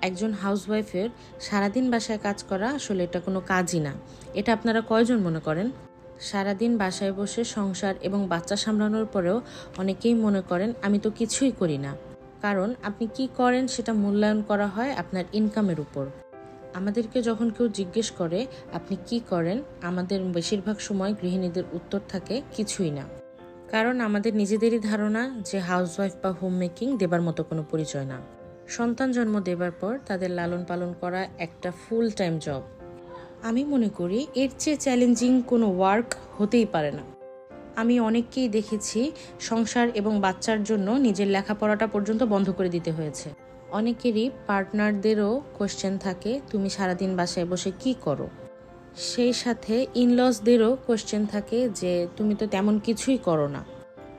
একজন হাউসওয়াইফের সারাদিন বাসায় কাজ করা আসলে এটা কোনো কাজই না। এটা আপনারা কয়জন মনে করেন? সারাদিন বাসায় বসে সংসার এবং বাচ্চা সামলানোর পরেও অনেকেই মনে করেন আমি তো কিছুই করি না। কারণ আপনি কি করেন সেটা মূল্যায়ন করা হয় আপনার ইনকামের উপর। আমাদেরকে যখন কেউ জিজ্ঞেস করে আপনি কি করেন, আমাদের বেশিরভাগ সময় গৃহিণীদের উত্তর থাকে কিছুই না। কারণ আমাদের নিজেদেরই ধারণা যে হাউসওয়াইফ বা হোম মেকিং দেবার মতো কোনো পরিচয় না। সন্তান জন্ম দেবার পর তাদের লালন পালন করা একটা ফুল টাইম জব। আমি মনে করি এর চেয়ে চ্যালেঞ্জিং কোনো ওয়ার্ক হতেই পারে না। আমি অনেককেই দেখেছি সংসার এবং বাচ্চার জন্য নিজের লেখাপড়াটা পর্যন্ত বন্ধ করে দিতে হয়েছে। অনেকেরই পার্টনারদেরও কোশ্চেন থাকে তুমি সারাদিন বাসায় বসে কি করো। সেই সাথে ইনলসদেরও কোশ্চেন থাকে যে তুমি তো তেমন কিছুই করো না।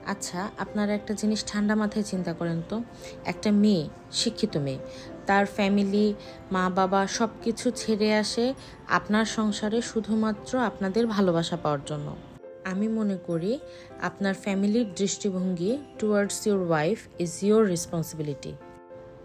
আচ্ছা, আপনারা একটা জিনিস ঠান্ডা মাথায় চিন্তা করেন তো, একটা মেয়ে, শিক্ষিত মেয়ে, তার ফ্যামিলি, মা বাবা সব কিছু ছেড়ে আসে আপনার সংসারে শুধুমাত্র আপনাদের ভালোবাসা পাওয়ার জন্য। আমি মনে করি আপনার ফ্যামিলির দৃষ্টিভঙ্গি towards your wife is your responsibility.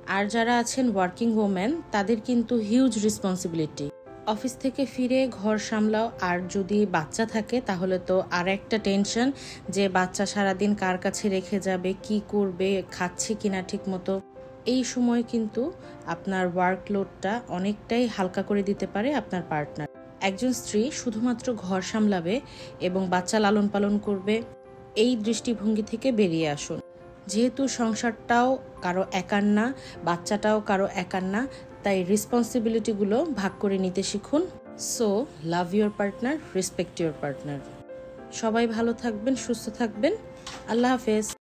আর যারা আছেন ওয়ার্কিং ওম্যান, তাদের কিন্তু হিউজ রেসপন্সিবিলিটি। অফিস থেকে ফিরে ঘর সামলাও, আর যদি বাচ্চা থাকে তাহলে তো আর একটা টেনশন যে বাচ্চা সারাদিন কার কাছে রেখে যাবে, কি করবে, খাচ্ছে কিনা ঠিক মতো। এই সময় কিন্তু আপনার ওয়ার্কলোডটা অনেকটাই হালকা করে দিতে পারে আপনার পার্টনার। একজন স্ত্রী শুধুমাত্র ঘর সামলাবে এবং বাচ্চা লালন পালন করবে, এই দৃষ্টিভঙ্গি থেকে বেরিয়ে আসুন। যেহেতু সংসারটাও কারো একার না, বাচ্চাটাও কারো একার না, তাই রেসপন্সিবিলিটিগুলো ভাগ করে নিতে শিখুন। So love your partner, respect your partner. সবাই ভালো থাকবেন, সুস্থ থাকবেন। আল্লাহ হাফেজ।